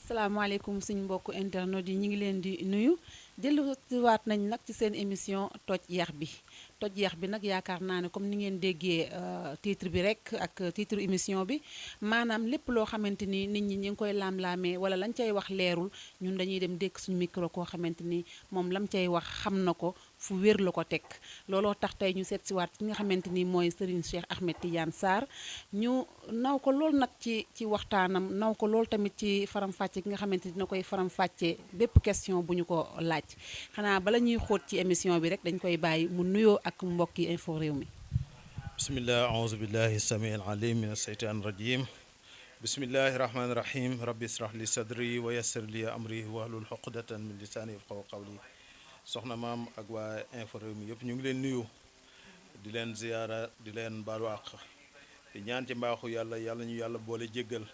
salaamaaleykum suñ mbokku internet yi ñu ngi leen di nuyu delluwaat nañ nag ci seen émission toj yax bi toj yax bi nag yaakaar naa ne comme ni ngeen déggee titre bi rek ak titre émission bi maanaam lépp loo xamante ni nit ñi ngi koy laam-laamee wala lañ cay wax leerul ñun dañuy dem dékk suñu micro koo xamante ni moom lam cay wax xam na ko fu wér la ko teg looloo tax tey ñu seet si waat ki nga xamante ni mooy Serigne Cheikh Ahmed Tidiane Sarr ñu naw ko lool nag ci waxtaanam naw ko lool tamit ci faram-fàcce ki nga xamante ni dina koy faram-fàcce bépp question bu ñu ko laaj xanaa bala ñuy xóot ci émission bi rek dañ koy bàyyi mu nuyoo ak mbokki info réew mi. bismillah aouzu billahi samii alim min asheytaan rajim bismillahi rahmani rahim rabbi israh li sadri wa yassir li amri wahlul uqdatan min lisaani yafqahu qawli soxna maam ak waa info réew mi yëpp ñu ngi leen nuyu di leen ziyaara di leen baalu àq di ñaan ci mbaaxu yàlla yàlla ñu yàlla boole jéggal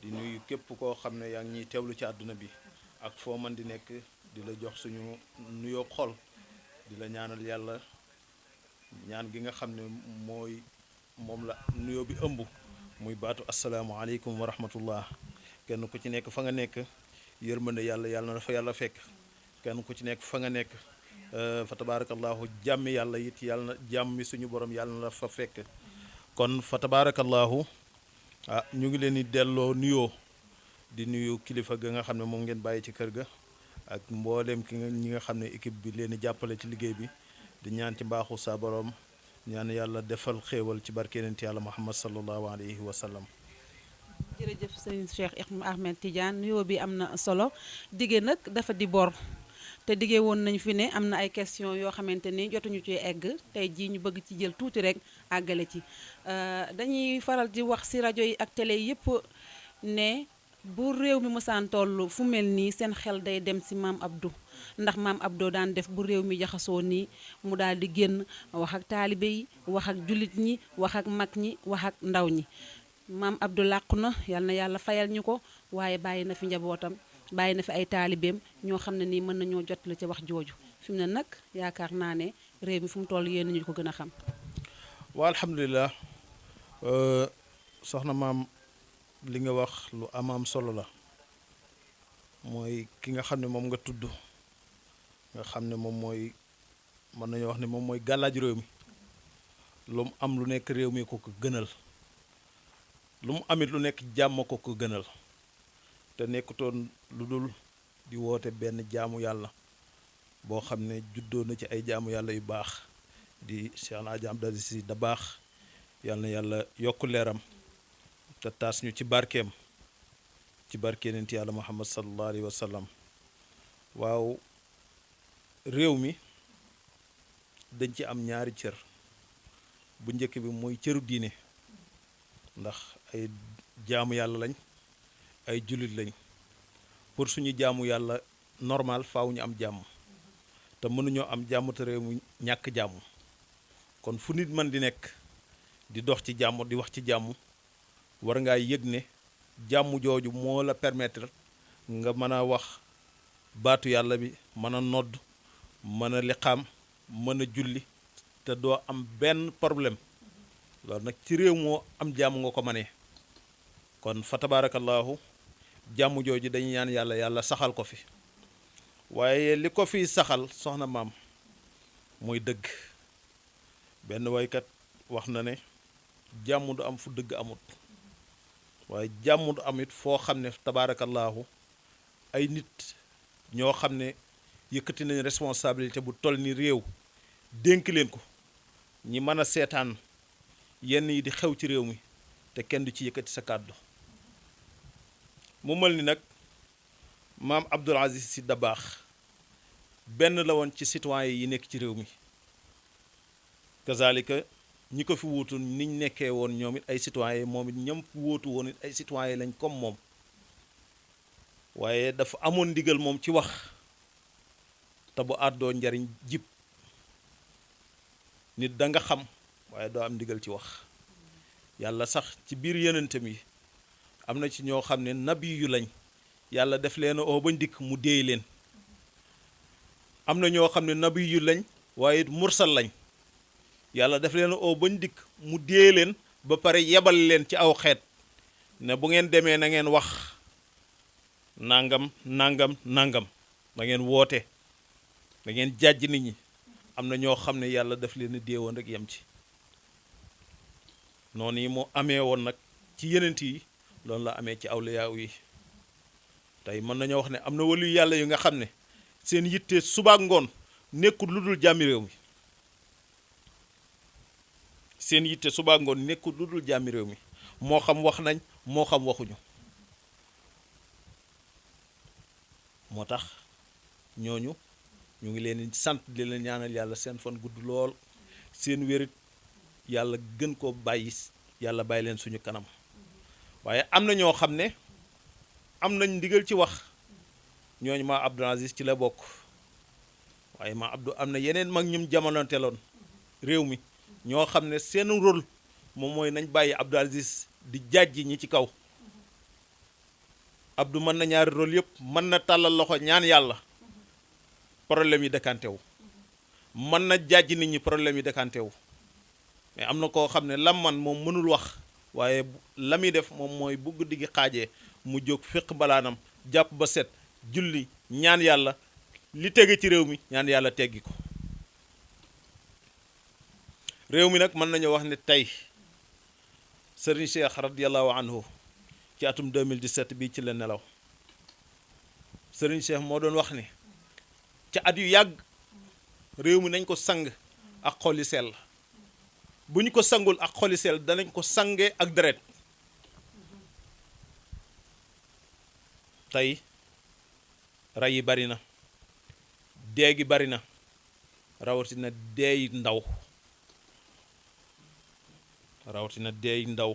di nuyu képp koo xam ne yaa ngi ñuy teewlu ci àdduna bi ak foo mën di nekk di la jox suñu nuyoo xol di la ñaanal yàlla ñaan gi nga xam ne moom la nuyoo bi ëmb muy baatu asalaamaaleykum wa rahmatullah kenn ku ci nekk fa nga nekk yërmande yàlla na dafa yàlla fekk kenn ku ci nekk fa nga nekk fa tabarakallahu jàmmi yàlla it yàlla na jàmmi suñu borom yàlla na la fa fekk kon fa tabarakallahu ñu ngi leen di delloo nuyoo di nuyu kilifa ga nga xam ne moom ngeen bàyyi ci kër ga ak mbooleem ñi nga xam ne équipe bi leen di jàppale ci liggéey bi di ñaan ci mbaaxu sa borom ñaan yàlla defal xéewal ci barke yonent yàlla Muhammad sallallahu alayhi wa sallam. jërëjëf sëñ Cheikh Ahmed Tidiane nuyoo bi am na solo dige nag dafa di bor te dige woon nañ fi ne am na ay question yoo xamante ni jotuñu ci egg tey jii ñu bëgg ci jël tuuti rek àggale ci dañuy faral di wax ci rajo yi ak télé yépp ne bu réew mi mësaan toll fu mel nii seen xel day dem ci maam Abdou ndax maam Abdou daan def bu réew mi jaxasoo nii mu daal di génn wax ak taalibe yi wax ak jullit ñi wax ak mag ñi wax ak ndaw ñi maam Abdou làqu na yal na yàlla fayal ñu ko waaye bàyyi na fi njabootam bàyyi na fi ay taalibeem ñoo xam ne nii mën nañoo jot la ci wax jooju fi mu ne nag yaakaar naa ne réew mi fu mu toll yéen ñu ko gën a xam. waa alhamdulilah soxna maam li nga wax lu am solo la mooy ki nga xam ne moom nga tudd nga xam ne moom mooy mën nañoo wax ne moom mooy gàllaaj réew mi lu mu am lu nekk réew mi ko ko gënal lu mu amit lu nekk jàmm ko ko gënal te nekkutoon lu dul di woote benn jaamu yàlla boo xam ne juddoo na ci ay jaamu yàlla yu baax di Cheikh El Hadj Abdou Aziz Sy Dabakh yàlla na yàlla yokk leeram te taas ñu ci barkeem ci barke nent yàlla Muhammad sallallahu alayhi wa sallam waaw réew mi dañ ci am ñaari cër bu njëkk bi mooy cëru diine ndax ay jaamu yàlla lañ ay jullit lañ pour suñu jaamu yàlla normal faaw ñu am jàmm te mënuñoo am jàmm te réew mi ñàkk jàmm kon fu nit mën di nekk di dox ci jàmm di wax ci jàmm war ngaa yëg ne jàmm jooju moo la permettre nga mën a wax baatu yàlla bi mën a nodd mën a liqaam mën a julli te doo am benn problème loolu nag ci réew moo am jàmm nga ko mënee kon fa tabarakallahu jàmm jooju dañu ñaan yàlla saxal ko fi waaye li ko fi saxal soxna maam mooy dëgg benn waykat wax na ne jàmm du am fu dëgg amut waaye jàmm du am it foo xam ne tabaarakallaahu ay nit ñoo xam ne yëkkati nañ responsabilité bu toll ni réew dénk leen ko ñi mën a seetaan yenn yi di xew ci réew mi te kenn du ci yëkkati sa kàddu mu mel ni nag maam Abdoul Aziz Sy Dabakh benn la woon ci citoyen yi nekk ci réew mi kazalika ñi ko fi wuutu niñ nekkee woon ñoom it ay citoyen moom it ñam wóotu woon it ay citoyen lañ comme moom waaye dafa amoon ndigal moom ci wax te bu àddoo njariñ jib nit da nga xam waaye doo am ndigal ci wax yàlla sax ci biir yonentam yi am na ci ñoo xam ne nabi yu lañ yàlla def leen oo bañ dikk mu déey leen am na ñoo xam ne nabi yu lañ waaye it mursal lañ yàlla def leen oo bañ dikk mu déey leen ba pare yebal leen ci aw xeet ne bu ngeen demee na ngeen wax nangam nangam nangam da ngeen woote da ngeen jàjj nit ñi am na ñoo xam ne yàlla daf leen a déewoon rek yem ci noonu yi mu amee woon nag ci yenent yi loolu la amee ci awliyaaw yi tey mën nañoo wax ne am na waliyu yàlla yu nga xam ne seen yitte subaak ngoon nekkul lu dul jàmmi réew mi seen yitte subaak ngoon nekkul lu dul jàmmi réew mi moo xam wax nañ moo xam waxuñu moo tax ñooñu ñu ngi leen di sant di leen ñaanal yàlla seen fan gudd lool seen wérit yàlla gën koo bàyyi yàlla bàyyi leen suñu kanam waaye am na ñoo xam ne am nañ ndigal ci wax ñooñu ma Abdou Aziz ci la bokk waaye ma Abdou am na yeneen mag ñum jamononteeloon réew mi ñoo xam ne seen rôle moom mooy nañ bàyyi Abdou Aziz di jàjji ñi ci kaw Abdou mën na ñaari rôle yëpp mën na tàllal loxo ñaan yàlla problème yi décanté wu mën na jàjj nit ñi problème yi décanté wu mais am na koo xam ne lam man moom mënul wax waaye la muy def moom mooy bu guddi gi xaajee mu jóg féq balaanam jàpp ba set julli ñaan yàlla li tege ci réew mi ñaan yàlla teggi ko réew mi nag mën nañu wax ne tey Serigne Cheikh radiyallahu anhu ci atum 2017 bii ci la nelaw Serigne Cheikh moo doon wax ne ca at yu yàgg réew mi nañ ko sang ak xoli sell bu ñu ko sangul ak xoli sell danañ ko sange ak deret tey rey yi bari na dee gi bari na rawatina deey ndaw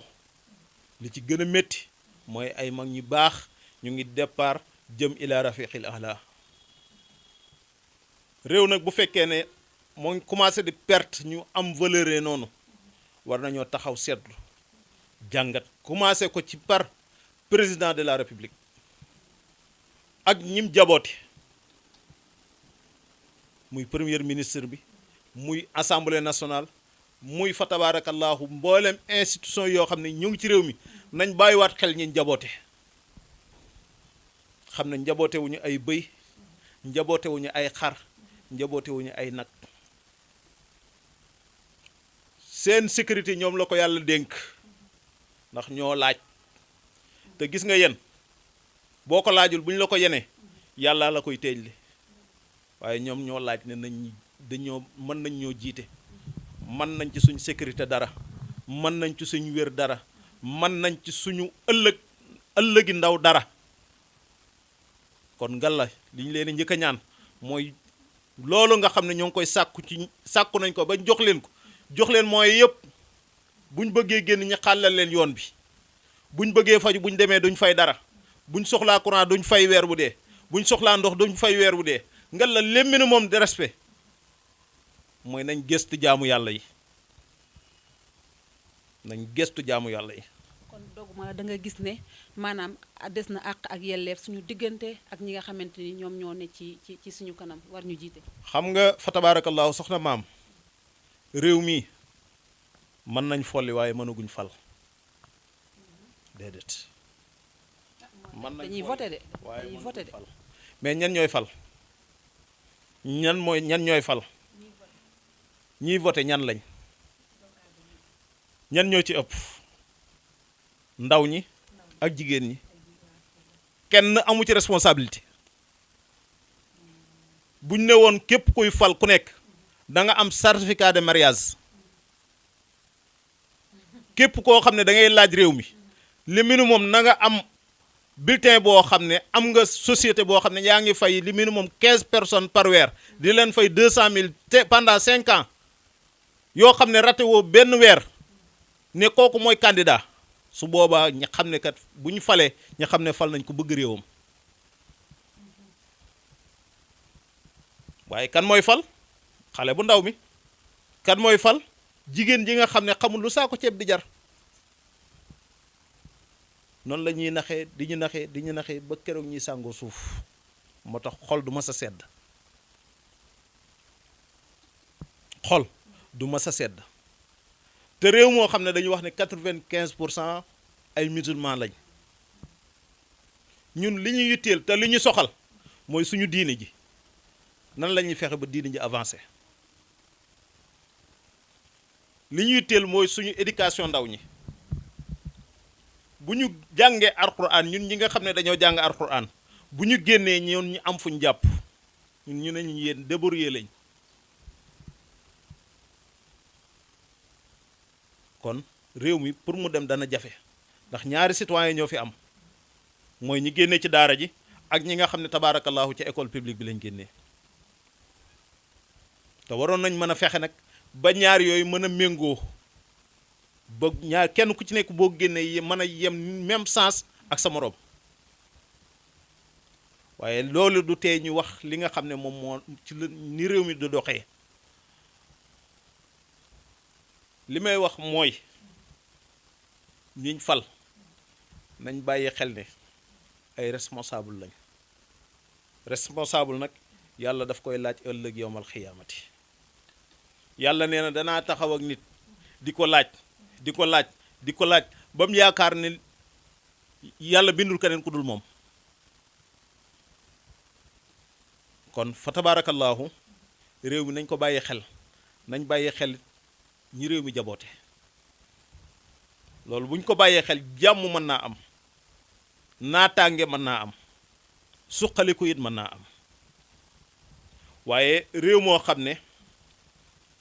li ci gën a métti mooy ay mag ñu baax ñu ngi départ jëm ila rafiqil ahla réew nag bu fekkee ne moo ngi commencé di perte ñu am valeur noonu war nañoo taxaw seetlu jàngat commencé ko ci par président de la république ak ñim jaboote muy premier ministre bi muy assemblée nationale muy fa tabarakallahu mboolem institution yoo xam ne ñu ngi ci réew mi nañ bàyyiwaat xel ñi njaboote xam ne njaboote wuñu ay bëy njaboote wuñu ay xar njaboote wuñu ay nag seen sécurité ñoom la ko yàlla dénk ndax ñoo laaj te gis nga yen boo ko laajul bu ñu la ko yenee yàlla la koy teejli waaye ñoom ñoo laaj ne dañoo mën nañ ñoo jiite mën nañ ci suñu sécurité dara mën nañ ci suñu wér dara mën nañ ci suñu ëllëgi ndaw dara kon ngalla li ñu leen njëkk a ñaan mooy loolu nga xam ne ñoo ngi koy sàkku nañ ko ba jox leen mooy yëpp buñ bëggee génn ñi xàllal leen yoon bi buñ bëggee faju buñ demee duñ fay dara buñ soxlaa courant duñ fay weer bu dee buñ soxlaa ndox duñ fay weer bu dee ngalla le minimum de respect mooy nañ gëstu jaamu yàlla yi kon doguma da nga gis ne maanaam des na àq ak yelleef suñu diggante ak ñi nga xamante ni ñoom ñoo ne ci suñu kanam war ñu jiite. xam nga fa tabarakallahu soxna maam réew mi mën nañ folli waaye mënaguñ fal déedéet. mën nañ dañuy voté de dañuy voté de. mais ñan ñooy fal ñan ñooy fal ñiy voté ñan lañ ñan ñoo ci ëpp ndaw ñi ak jigéen ñi kenn amu ci responsabilité buñ ne woon képp kuy fal ku nekk da nga am certificat de mariage képp koo xam ne da ngay laaj réew mi li minimum na nga am bulletin boo xam ne am nga société boo xam ne yaa ngi fay li minimum 15 personnes par weer di leen fay 200 000 pendant 5 ans yoo xam ne raté woo benn weer ne kooku mooy candidat su boobaa ña xam ne kat bu ñu falee ña xam ne fal nañ ko bëgg réewam waaye kan mooy fal xale bu ndaw mi kan mooy fal jigéen ji nga xam ne xamul lu saako ceeb di jar noonu la ñuy naxee di ñu naxee ba keroog ñuy sàngoo suuf moo tax xol du mas a sedd xol du mas a sedd te réew moo xam ne dañu wax ne 95% ay musulman lañ ñun li ñu yitteel te li ñu soxal mooy suñu diine ji nan la ñuy fexe ba diine ji avancé li ñu yitteel mooy suñu éducation ndaw ñi bu ñu jàngee alquran ñun ñi nga xam ne dañoo jàng alquran bu ñu génnee ñoon ñu am fuñ jàpp ñun ñu ne ñu yéen débrouiller lañ kon réew mi pour mu dem dana jafe ndax ñaari citoyen ñoo fi am mooy ñi génnee ci daara ji ak ñi nga xam ne tabaarakallahu ci école publique bi lañ génnee te waroon nañ mën a fexe nag ba ñaar yooyu mën a méngoo ba ñaar kenn ku ci nekk boo génnee mën a yem même sens ak sa moroom waaye loolu du tee ñu wax li nga xam ne moom moo ci ni réew mi du doxee li may wax mooy ñiñ fal nañ bàyyi xel ne ay responsable lañ responsable nag yàlla daf koy laaj ëllëg yowmal xiyaamati yàlla nee na danaa taxaw ak nit di ko laaj di ko laaj di ko laaj ba mu yaakaar ne yàlla bindul keneen ku dul moom kon fa tabaarakallaahu réew mi nañ ko bàyyi xel nañ bàyyi xel ñi réew mi jaboote loolu buñ ko bàyyee xel jàmm mën naa am naataange mën naa am suqaliku it mën naa am waaye réew moo xam ne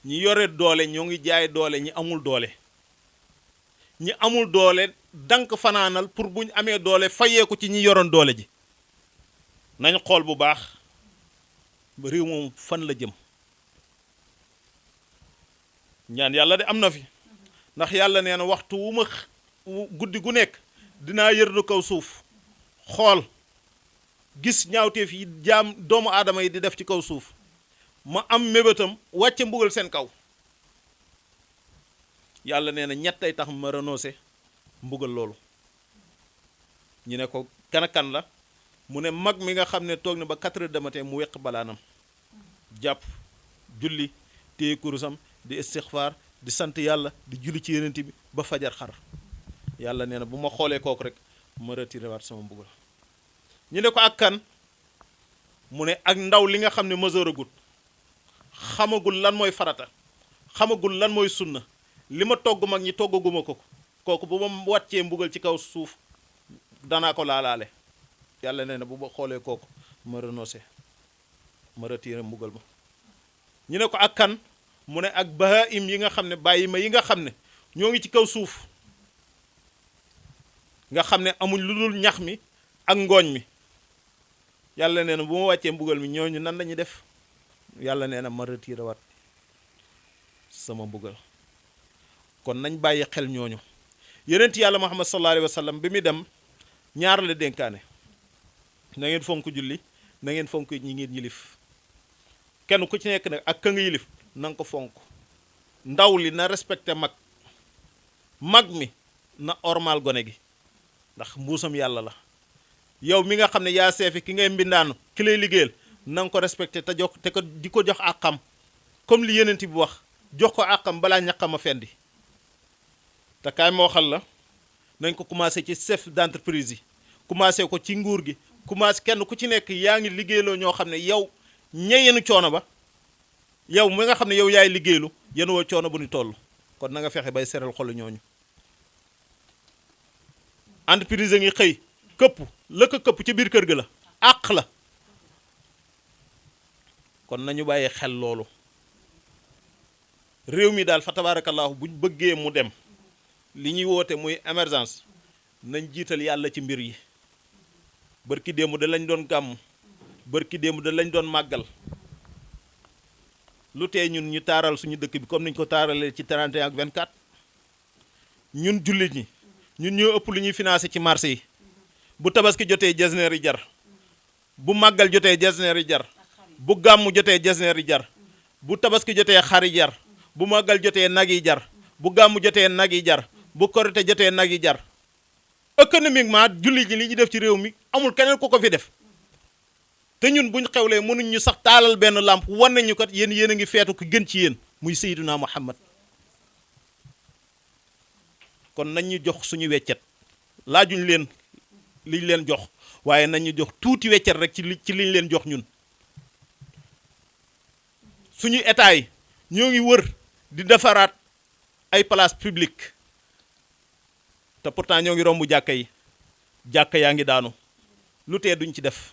ñi yore doole ñoo ngi jaay doole ñi amul doole ñi amul doole dank fanaanal pour buñ amee doole fayeeku ci ñi yoroon doole ji nañ xool bu baax réew moom fan la jëm ñaan yàlla de am na fi ndax yàlla nee na waxtu wu ma guddi gu nekk dinaa yërdu kaw suuf xool gis ñaawteef yi jaam doomu aadama yi di def ci kaw suuf ma am mébétam wàcce mbugal seen kaw yàlla nee na ñettay tax ma renoncé mbugal loolu ñu ne ko kan ak kan la mu ne mag mi nga xam ne toog na ba 4 heures du matin mu weq balaanam jàpp julli téye kurusam di istixfaar di sant yàlla di julli ci yenent bi ba fajar xar yàlla nee na bu ma xoolee kooku rek ma retiré waat sama mbugal ñu ne ko ak kan mu ne ak ndaw li nga xam ne majeur agut xamagul lan mooy farata xamagul lan mooy sunna li ma togg mag ñi toggaguma ko kooku bu ma wàccee mbugal ci kaw suuf danaa ko laalaale yàlla nee na bu ma xoolee kooku ma renoncé ma retiré mbugal ma ñu ne ko ak kan mu ne ak bahaim yi nga xam ne bàyyi ma yi nga xam ne ñoo ngi ci kaw suuf nga xam ne amuñ lu dul ñax mi ak ngooñ mi yàlla nee na bu ma wàccee mbugal mi ñooñu nan lañuy def yàlla nee na ma retiré waat sama mbugal kon nañ bàyyi xel ñooñu yonent yàlla Muhammad sallallahu alayhi wa sallam bi muy dem ñaar la dénkaane na ngeen fonk julli na ngeen fonk ñi ngeen yilif kenn ku ci nekk nag ak ka nga yilif na nga ko fonk ndaw li na respecté mag mi na ormal gone gi ndax mbuusam yàlla la yow mi nga xam ne yaa seefi ki ngay mbindaanu ki lay liggéeyal na nga ko respecté te jox te ko di ko jox àqam comme li yenent bi wax jox ko àqam balaa ñaqam a fendi te kaay moo xal la nañ ko commencé ci chef d'entreprise yi commencé ko ci nguur gi commencé kenn ku ci nekk yaa ngi liggéeyloo ñoo xam ne yow ñeyenu coono ba yow mi nga xam ne yow yaay liggéeylu yéen woo coono bu ñu toll kon na nga fexe bay seral xolu ñooñu entreprise ngi xëy këpp la ko këpp ci biir kër ga la àq la kon nañu bàyyi xel loolu réew mi daal fa tabaarakallaahu buñ bëggee mu dem li ñuy woote muy émergence nañ jiital yàlla ci mbir yi bërki démb da lañ doon gàmm bërki démb da lañ doon màggal lu tee ñun ñu taaral suñu dëkk bi comme niñ ko taaralee ci 31 ak 24 ñun jullit ñi ñun ñoo ëpp lu ñuy financé ci marché yi bu tabaski jotee jasneer yi jar bu màggal jotee jasneer yi jar bu gàmmu jotee jasneer yi jar bu tabaski jotee xar yi jar bu màggal jotee nag yi jar bu gàmmu jotee nag yi jar bu korite jotee nag yi jar économiquement jullit ñi li ñu def ci réew mi amul keneen ku ko fi def te ñun buñ xewlee mënuñ ñu sax taalal benn làmp wan nañu kat yéen a ngi feetu ko gën ci yéen muy Seydina Muhammad kon nañ ñu jox suñu weccet laajuñ leen liñ leen jox waaye nañu jox tuuti weccet rek ci liñ leen jox ñun. suñu état yi ñoo ngi wër di defaraat ay place publique te pourtant ñoo ngi romb jàkka yi jàkka yaa ngi daanu lu tee duñ ci def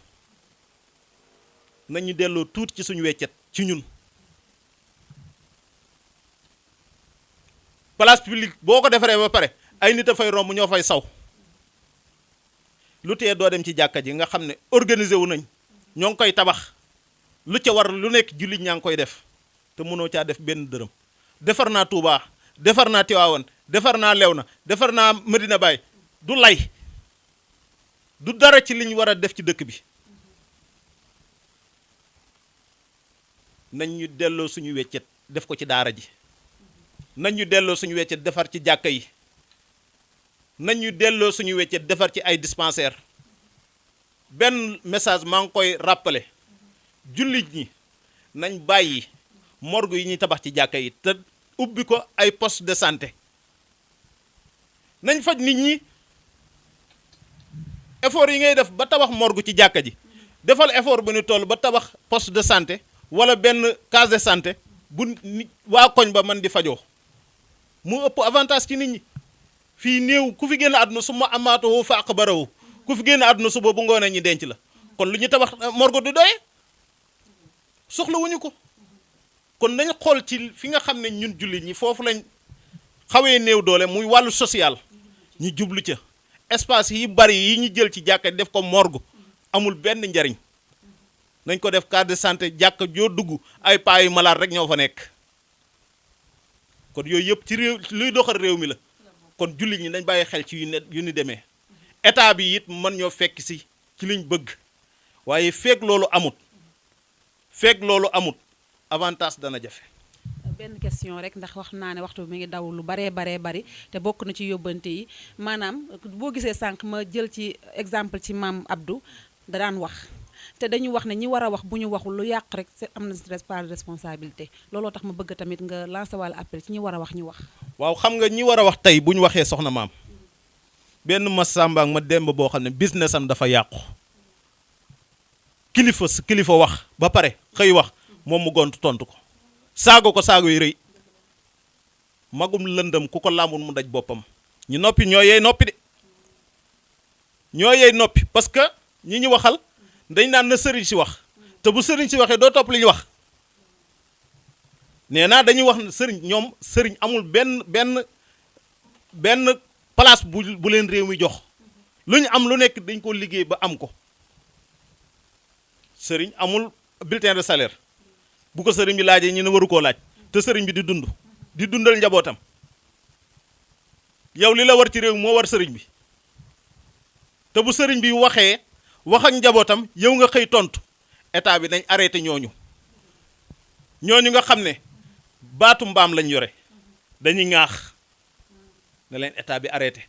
nañu delloo tuuti ci suñu weccet ci ñun. place publique boo ko defaree ba pare ay nit a fay romb ñoo fay saw lu tee doo dem ci jàkka ji nga xam ne organisé wu nañ ñoo ngi koy tabax lu ca war lu nekk jullit ñaa ngi koy def te mënoo caa def benn dërëm. defar naa Touba defar naa Tivaouane defar naa Léona defar naa Medina Baye du lay du dara ci li ñu war a def ci dëkk bi. nañ ñu delloo suñu weccet def ko ci daara ji nañ ñu delloo suñu weccet defar ci jàkka yi nañ ñu delloo suñu weccet defar ci ay dispensaire. benn message maa ngi koy rappeler jullit ñi nañ bàyyi morgue yi ñuy tabax ci jàkka yi te ubbi ko ay poste de santé. nañ faj nit ñi effort yi ngay def ba tabax morgue ci jàkka ji defal effort bu ñu toll ba tabax poste de santé wala benn case de santé bu nit waa koñ ba man di fajoo mu ëpp avantage ci nit ñi. fii néew ku fi génn àdduna su ma amaatoo fa aqbarahu ku fi génn àdduna suba bu ngoonee ñi denc la kon lu ñu tabax morgue du doye soxlawuñu ko. kon nañ xool ci fi nga xam ne ñun jullit ñi foofu lañ xawee néew doole muy wàllu social ñu jublu ca espace yi bari yi ñu jël ci jàkka def ko morgue amul benn njariñ nañ ko def case de santé jàkka joo dugg ay paa yu malade rek ñoo fa nekk. kon yooyu yëpp ci réew luy doxal réew mi la kon jullit ñi nañ bàyyi xel ci yu ni demee état bi it mën ñoo fekk si ci liñ bëgg waaye feek loolu amut avantage dana jafe. benn question rek ndax wax naa ne waxtu bi mi ngi daw lu baree bari te bokk na ci yóbbante yi maanaam boo gisee sànq ma jël ci exemple ci maam Abdou da daan wax te dañu wax ne ñi war a wax bu ñu waxul lu yàq rek am na part de responsabilité looloo tax ma bëgg tamit nga lancer walla appel ci ñi war a wax ñu wax. waaw xam nga ñi war a wax tey bu ñu waxee soxna maam benn ma Samba ak ma Demba boo xam ne business am dafa yàqu kilifa wax ba pare xëy wax. moom mu gont tontu ko saago yi rëy magum lëndëm ku ko làmbul mu daj boppam ñu noppi ñoo yeey noppi de ñoo yeey noppi parce que ñi ñu waxal dañ naan na sëriñ si wax te bu sëriñ si waxee doo topp li ñu wax nee naa dañuy wax sëriñ amul benn place bu leen réew mi jox lu ñu am lu nekk dañ ko liggéey ba am ko sëriñ amul bulletin de salaire bu ko sëriñ bi laajee ñu ne waru koo laaj te sëriñ bi di dundal njabootam yow li la war ci réew moo war sëriñ bi te bu sëriñ bi waxee wax ak njabootam yow nga xëy tontu état bi nañ arrêté ñooñu nga xam ne baatu mbaam lañ yore dañuy ŋaax ne leen état bi arrêté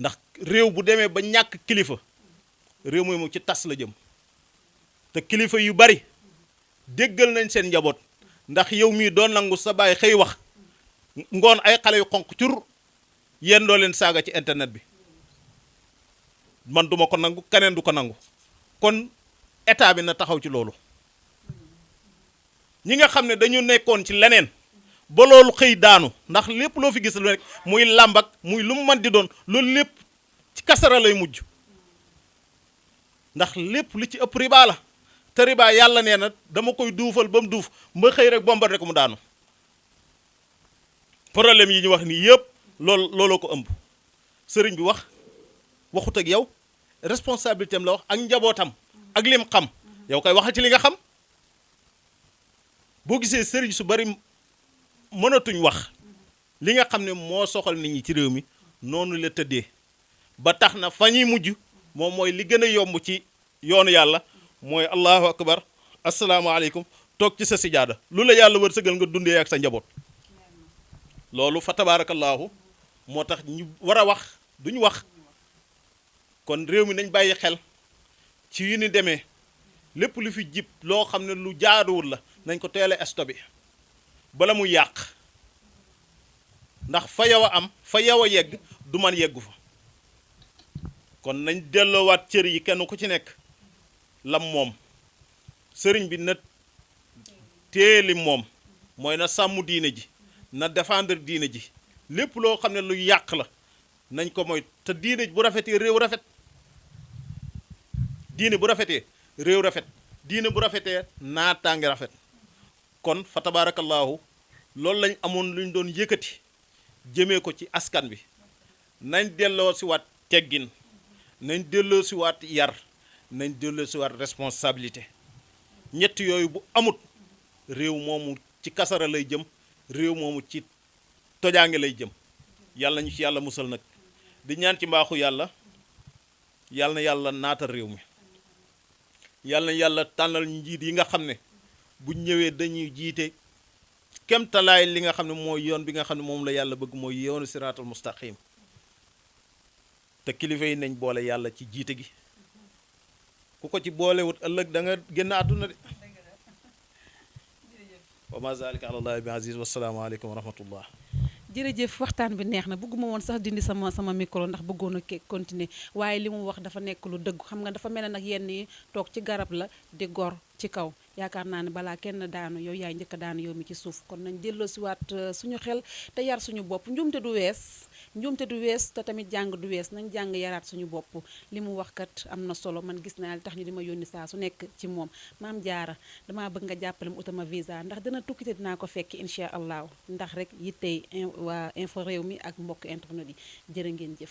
ndax réew bu demee ba ñàkk kilifa réew mooy moom ci tas la jëm te kilifa yu bari déggal nañ seen njaboot ndax yow mii doon nangu sa baay xëy wax ngoon ay xale yu xonq cur yéen doo leen saaga ci internet bi man duma ko nangu keneen du ko nangu kon état bi na taxaw ci loolu ñi nga xam ne dañu nekkoon ci leneen ba loolu xëy daanu ndax lépp loo fi gis lu nekk muy làmbak muy lu mu mën di doon loolu lépp ci kasara lay mujj ndax lépp li ci ëpp riba la te riba yàlla nee na dama koy duufal ba mu duuf ma xëy rek bombar rek mu daanu problème yi ñu wax nii yëpp looloo ko ëmb sëriñ bi waxut ak yow responsabilité am la wax ak njabootam ak lim xam yow koy waxal ci li nga xam boo gisee sëriñ su bari mënatuñ wax li nga xam ne moo soxal nit ñi ci réew mi noonu la tëddee ba tax na fa ñuy mujj moom mooy li gën a yomb ci yoonu yàlla mooy allahu akbar asalaamaaleykum toog ci sa sijaada lu la yàlla wërsëgal nga dundee ak sa njaboot loolu fa tabaarakallaahu moo tax ñu war a wax duñu wax kon réew mi nañ bàyyi xel ci yu ni demee lépp lu fi jib loo xam ne lu jaaduwul la nañ ko teel a stoppé bala mu yàq ndax fa yow a am fa yow a yegg du man yeggu fa kon nañ delloowaat cër yi kenn ku ci nekk lam moom sëriñ bi na téeli moom mooy na sàmm diine ji na défendre diine ji lépp loo xam ne lu yàq la nañ ko mooy te diine bu rafetee réew rafet diine bu rafetee réew rafet diine bu rafetee naataange rafet kon fa tabaarakallaahu loolu lañ amoon luñ doon yëkkati jëmee ko ci askan bi nañ delloo si waat teggin nañ delloo si waat yar nañ delloo si waat responsabilité ñett yooyu bu amut réew moomu ci kasara lay jëm réew moomu ci tojaange lay jëm yàlla ñu ci yàlla musal nag di ñaan ci mbaaxu yàlla yàlla na yàlla naatal réew mi yàlla na yàlla tànnal njiit yi nga xam ne bu ñëwee dañuy jiite kemtalaay li nga xam ne mooy yoon bi nga xam ne moom la yàlla bëgg mooy yoonu siraatal mustaqim te kilifa yi nañ boole yàlla ci jiite gi ku ko ci boolewut ëllëg da nga génn àdduna de wa ma zalika ala allahi bi aziz wasalaamu aleykum wa rahmatullah jërëjëf waxtaan bi neex na bëgguma woon sax dindi sama micro ndax bëggoon a continuer waaye li mu wax dafa nekk lu dëgg xam nga dafa mel ne nag yenn yi toog ci garab la di gor ci kaw yaakaar naa ne balaa kenn daanu yow yaay njëkk a daanu yow mi ci suuf kon nañ delloo si waat suñu xel te yar suñu bopp njuumte du wees te tamit jàng du wees nañ jàng yaraat suñu bopp li mu wax kat am na solo man gis naa li tax ñu di ma yónni saa su nekk ci moom Maam Jaara damaa bëgg nga jàppale mu utama visa ndax dina tukki te dinaa ko fekk incha allahu ndax rek yittey waa info réew mi ak mbokk internet yi jërë ngeen jëf